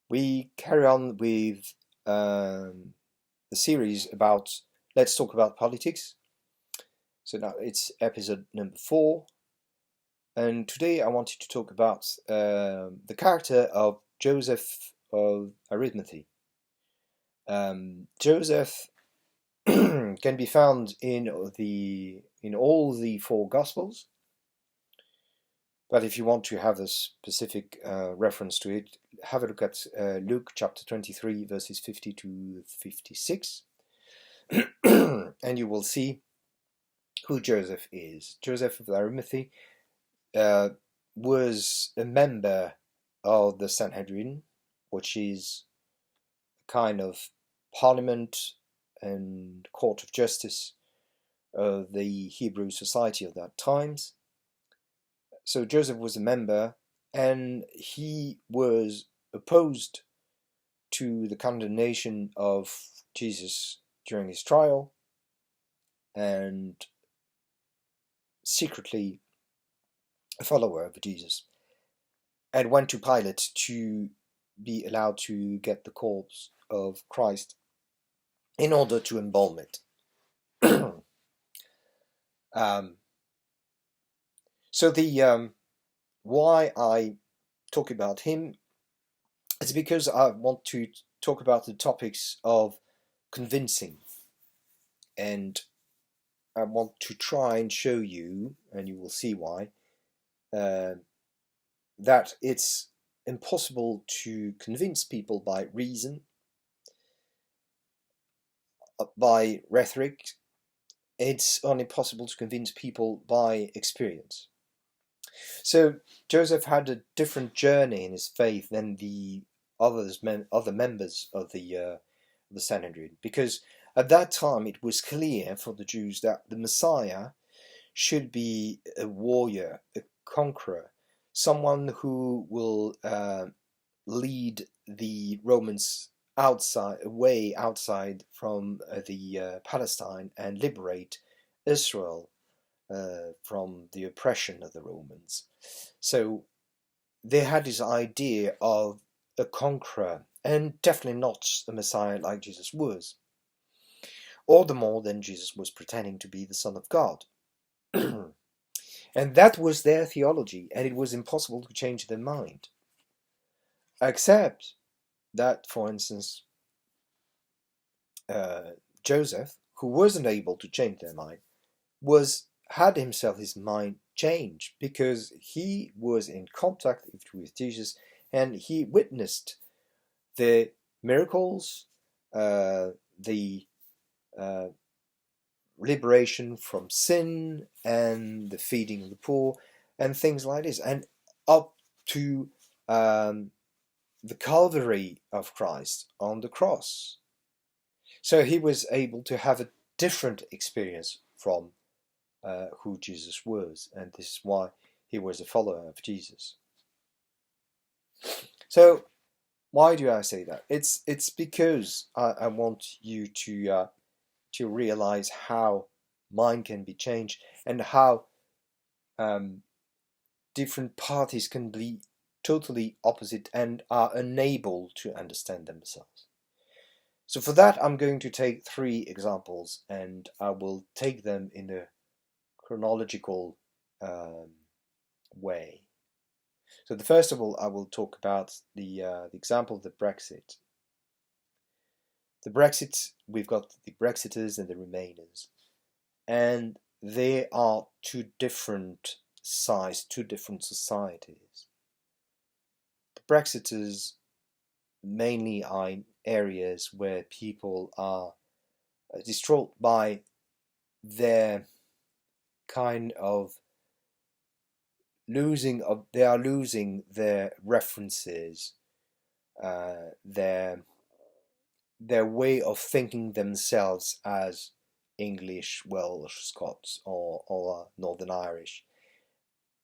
We carry on with the series about Let's Talk About Politics. So now it's episode number 4, and today I wanted to talk about the character of Joseph of Arimathea. Joseph can be found in all the 4 Gospels, but if you want to have a specific reference to it, have a look at Luke chapter 23, verses 50 to 56, and you will see who Joseph is. Joseph of Arimathea was a member of the Sanhedrin, which is a kind of parliament and court of justice of the Hebrew society of that times. So Joseph was a member, and he was opposed to the condemnation of Jesus during his trial, and secretly a follower of Jesus, and went to Pilate to be allowed to get the corpse of Christ in order to embalm it. So the why I talk about him is because I want to talk about the topics of convincing, and I want to try and show you, and you will see why, that it's impossible to convince people by reason, by rhetoric. It's only possible to convince people by experience. So Joseph had a different journey in his faith than the other members of the Sanhedrin, because at that time it was clear for the Jews that the Messiah should be a warrior, a conqueror, someone who will lead the Romans way outside from the Palestine, and liberate Israel from the oppression of the Romans. So they had this idea of a conqueror, and definitely not a Messiah like Jesus was. All the more than Jesus was pretending to be the Son of God. And that was their theology, and it was impossible to change their mind. Except that, for instance, Joseph, who wasn't able to change their mind, had himself his mind changed, because he was in contact with Jesus, and he witnessed the miracles, the liberation from sin, and the feeding of the poor, and things like this, and up to the Calvary of Christ on the cross. So he was able to have a different experience from who Jesus was, and this is why he was a follower of Jesus. So why do I say that? It's because I want you to realize how mind can be changed, and how different parties can be totally opposite and are unable to understand themselves. So for that, I'm going to take 3 examples, and I will take them in a chronological way. So the first of all, I will talk about the example of the Brexit. The Brexit, we've got the Brexiters and the Remainers, and they are 2 different sides, 2 different societies. The Brexiters mainly are in areas where people are distraught by their kind of losing their references, their way of thinking themselves as English, Welsh, Scots, or Northern Irish,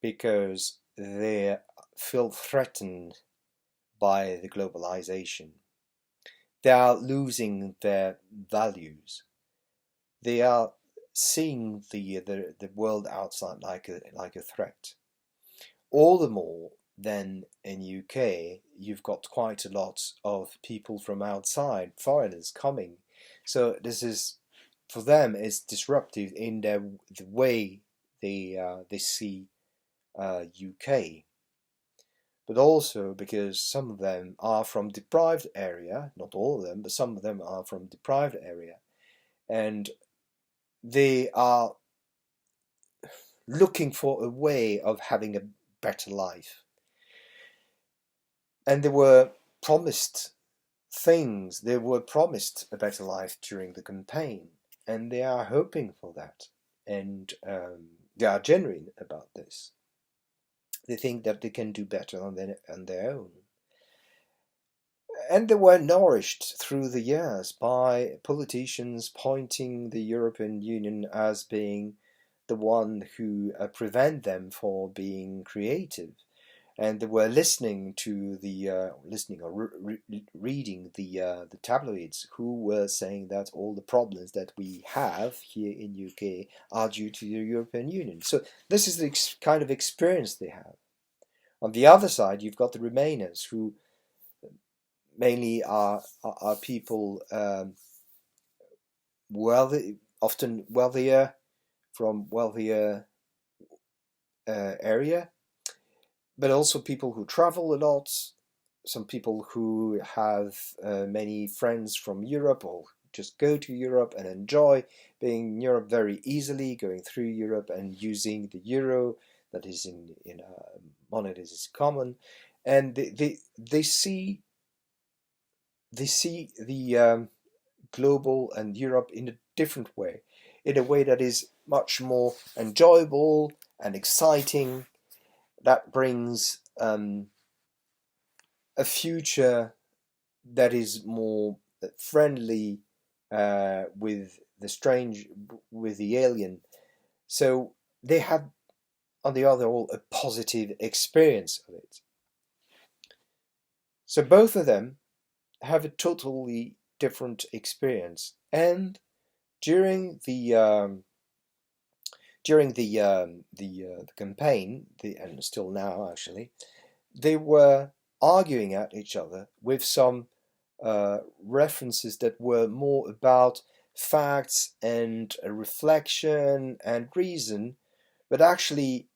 because they feel threatened by the globalization. They are losing their values. They are seeing the world outside like a threat. All the more than in UK, you've got quite a lot of people from outside, foreigners coming. So this is, for them, it's disruptive in the way they see UK. But also because some of them are from deprived area, not all of them, but some of them are from deprived area, and they are looking for a way of having a better life. And they were promised things, they were promised a better life during the campaign, and they are hoping for that. And they are genuine about this. They think that they can do better on their own. And they were nourished through the years by politicians pointing the European Union as being the one who prevent them for being creative. And they were listening to reading the tabloids, who were saying that all the problems that we have here in UK are due to the European Union. So this is the kind of experience they have. On the other side, you've got the Remainers, who mainly are people wealthy, often wealthier, from wealthier area, but also people who travel a lot, some people who have many friends from Europe, or just go to Europe and enjoy being in Europe very easily, going through Europe and using the euro that is in a money that is common, and they see the global and Europe in a different way, in a way that is much more enjoyable and exciting, that brings a future that is more friendly with the strange, with the alien. So they have, on the other whole, a positive experience of it. So both of them have a totally different experience, and during the campaign, and still now actually, they were arguing at each other with some references that were more about facts and reflection and reason, but actually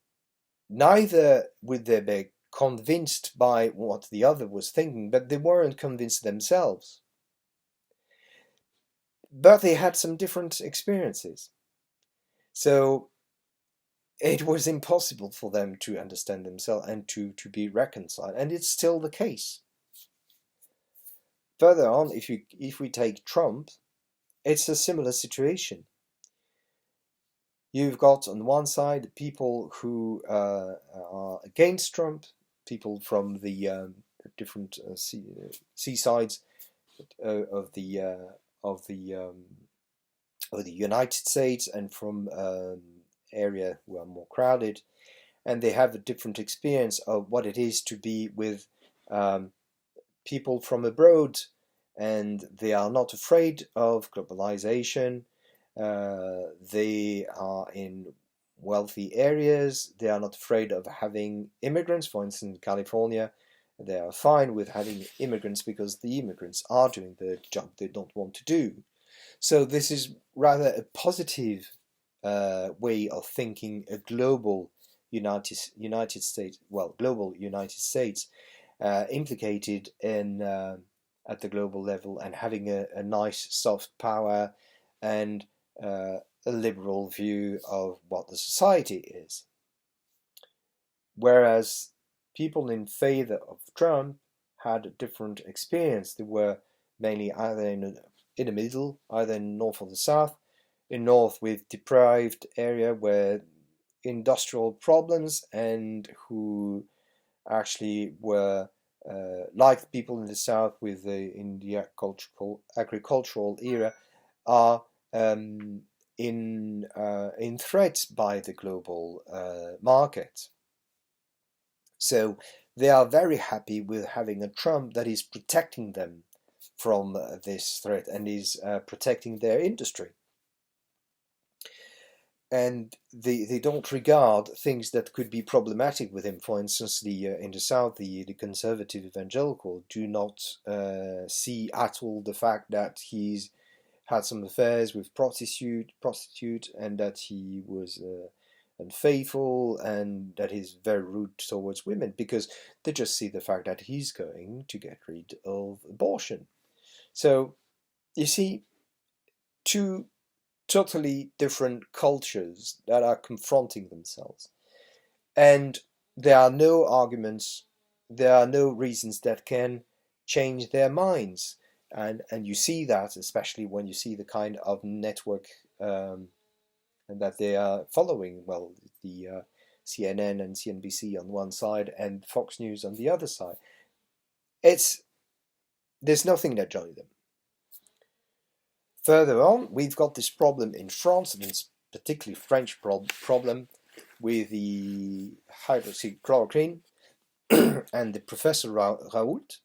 neither would they be convinced by what the other was thinking, but they weren't convinced themselves. But they had some different experiences. So it was impossible for them to understand themselves and to be reconciled, and it's still the case. Further on, if we take Trump, it's a similar situation. You've got on one side people who are against Trump, people from the different seasides of the United States, and from area who are more crowded, and they have a different experience of what it is to be with people from abroad, and they are not afraid of globalization. They are in wealthy areas. They are not afraid of having immigrants. For instance, in California, they are fine with having immigrants because the immigrants are doing the job they don't want to do. So this is rather a positive way of thinking, a global United States, global United States, implicated in at the global level, and having a nice soft power and a liberal view of what the society is. Whereas people in favor of Trump had a different experience. They were mainly either in the middle, either in north or the south. In north, with deprived area where industrial problems, and who actually were like people in the south with in the agricultural era, are in threat by the global market. So they are very happy with having a Trump that is protecting them from this threat and is protecting their industry. and they don't regard things that could be problematic with him. For instance, in the South, the conservative evangelical do not see at all the fact that he's had some affairs with prostitute, and that he was unfaithful, and that he's very rude towards women, because they just see the fact that he's going to get rid of abortion. So you see, two totally different cultures that are confronting themselves. And there are no arguments, there are no reasons that can change their minds. And you see that, especially when you see the kind of network that they are following. Well, the CNN and CNBC on one side and Fox News on the other side. There's nothing that joins them. Further on, we've got this problem in France, and it's particularly French problem with the hydroxychloroquine and the Professor Raoult,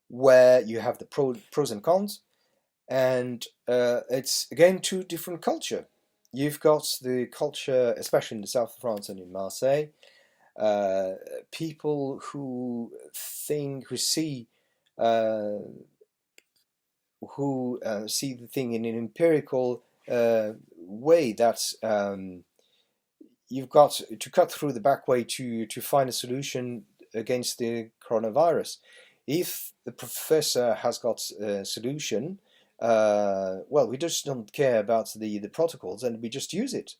where you have the pros and cons, and it's again two different culture. You've got the culture, especially in the south of France and in Marseille, people who see the thing in an empirical way. That's you've got to cut through the back way to find a solution against the coronavirus. If the professor has got a solution, well, we just don't care about the protocols, and we just use it.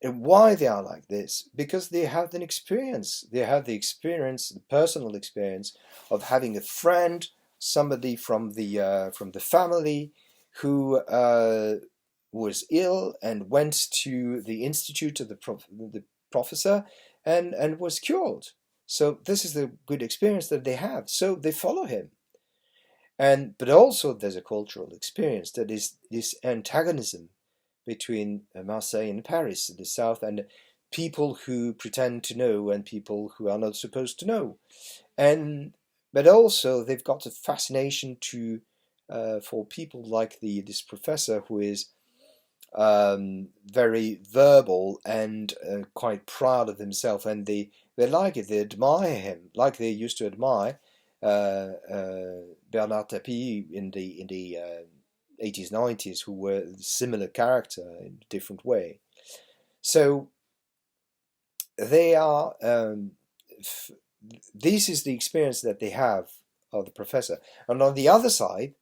And why they are like this? Because they have an experience. They have the experience, the personal experience of having a friend, somebody from the family who was ill and went to the institute of the professor and was cured. So this is the good experience that they have. So they follow him. But also there's a cultural experience that is this antagonism between Marseille and Paris, the south, and people who pretend to know and people who are not supposed to know. But also they've got a fascination for people like this professor who is very verbal and quite proud of himself, and they like it. They admire him like they used to admire Bernard Tapie in the 80s, 90s, who were a similar character in a different way. So they are. This is the experience that they have of the professor, and on the other side,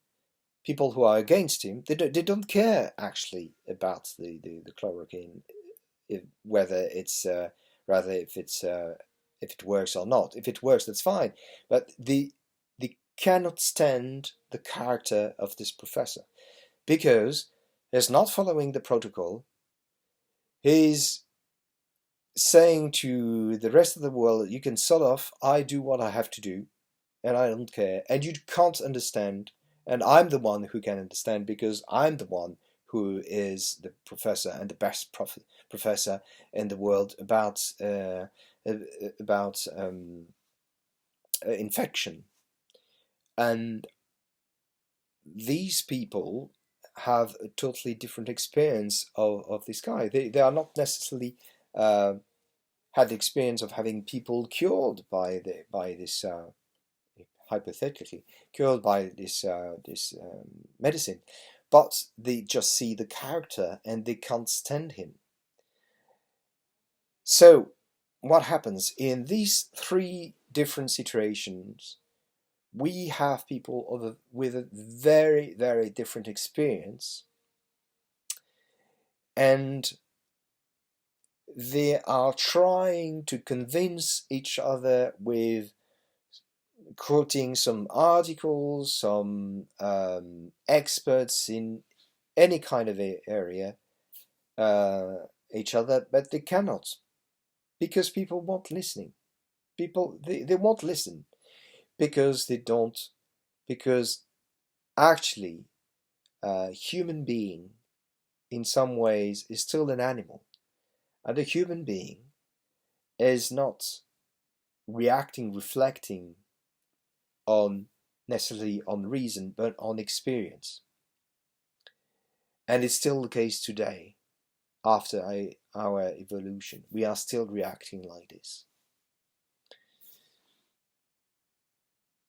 people who are against him, they don't care actually about the chloroquine, whether it's rather if it works or not. If it works, that's fine. But they cannot stand the character of this professor, because he's not following the protocol. He's saying to the rest of the world, you can sod off, I do what I have to do, and I don't care, and you can't understand, and I'm the one who can understand, because I'm the one who is the professor and the best professor in the world about infection. And these people have a totally different experience of this guy. They are not necessarily had the experience of having people cured by this hypothetically cured by this medicine, but they just see the character and they can't stand him. So what happens in these three different situations? We have people with a very, very different experience, and they are trying to convince each other with quoting some articles, some experts in any kind of area, each other, but they cannot, because people won't listening. People, they won't listen because they don't, because actually a human being in some ways is still an animal, and a human being is not reacting, reflecting on necessarily on reason, but on experience. And it's still the case today, after our evolution. We are still reacting like this.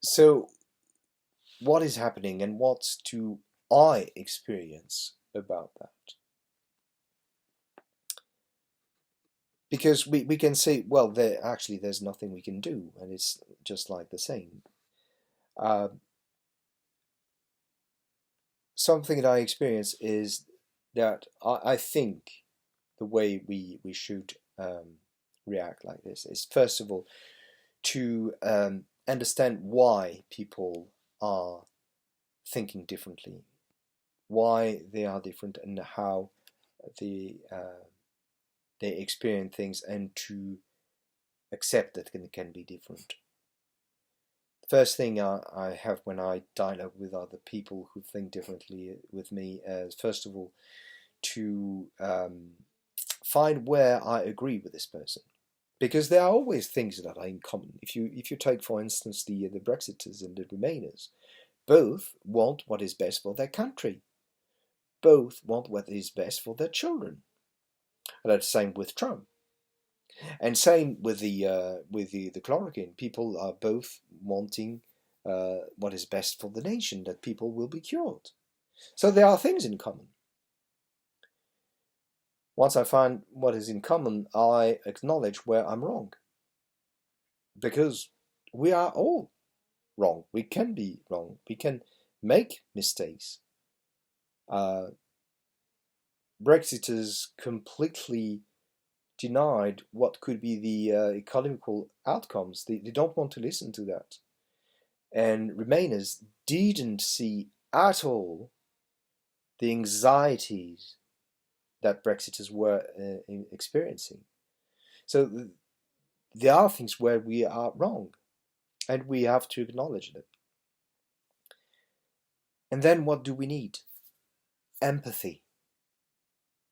So, what is happening and what do I experience about that? Because we can say, well, there's nothing we can do, and it's just like the same. Something that I experience is that I think the way we should react like this is, first of all, to understand why people are thinking differently, why they are different, and how they experience things, and to accept that it can be different. First thing I have when I dialogue with other people who think differently with me is, first of all, to find where I agree with this person, because there are always things that are in common. If you take, for instance, the Brexiters and the Remainers, both want what is best for their country, both want what is best for their children, and that's the same with Trump. And same with the chloroquine. People are both wanting what is best for the nation, that people will be cured. So there are things in common. Once I find what is in common, I acknowledge where I'm wrong. Because we are all wrong. We can be wrong. We can make mistakes. Brexiters completely denied what could be the economical outcomes. They don't want to listen to that. And Remainers didn't see at all the anxieties that Brexiters were experiencing. So there are things where we are wrong, and we have to acknowledge them. And then what do we need? Empathy.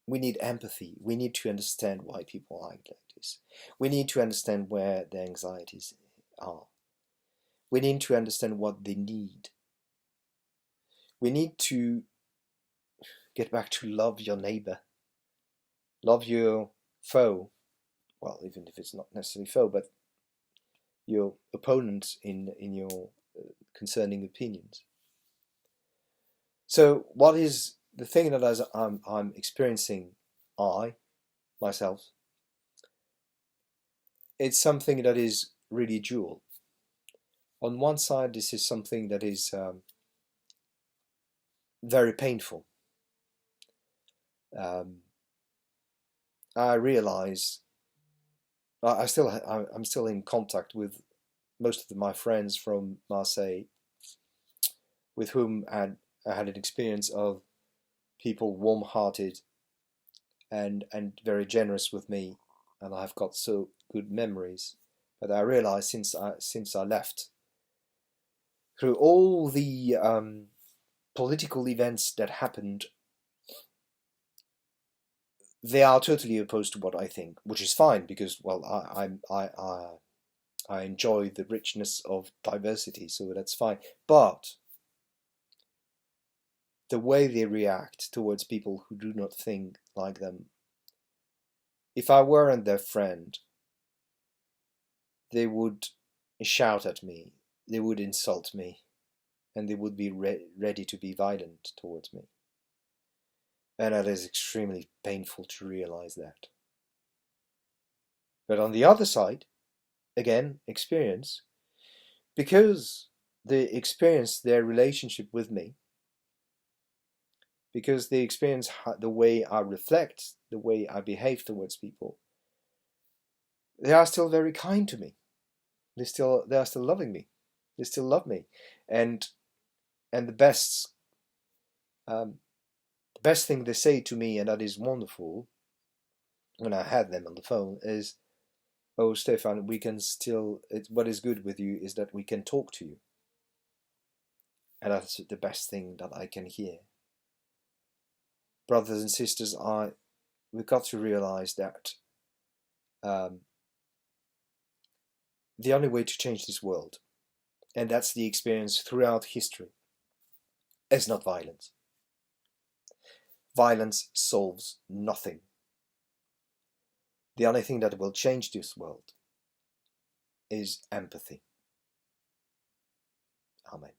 We need empathy. We need to understand why people are like this. We need to understand where their anxieties are. We need to understand what they need. We need to get back to love your neighbor. Love your foe. Well, even if it's not necessarily foe, but your opponent in your concerning opinions. So what is the thing that I'm experiencing, myself, it's something that is really dual. On one side, this is something that is very painful. I realize I'm still in contact with most of my friends from Marseille, with whom I had an experience of people warm-hearted and very generous with me, and I've got so good memories. But I realized since I left, through all the political events that happened, they are totally opposed to what I think, which is fine, because, well, I enjoy the richness of diversity, so that's fine. But the way they react towards people who do not think like them, if I weren't their friend, they would shout at me, they would insult me, and they would be ready to be violent towards me. And that is extremely painful to realize that. But on the other side, again, experience, because they experience their relationship with me, because they experience the way I reflect, the way I behave towards people, they are still very kind to me. They are still loving me. They still love me, and the best thing they say to me, and that is wonderful, when I had them on the phone, is, "Oh, Stéphane, we can still. What is good with you is that we can talk to you," and that's the best thing that I can hear. Brothers and sisters, we've got to realize that the only way to change this world, and that's the experience throughout history, is not violence. violence solves nothing. The only thing that will change this world is empathy. Amen.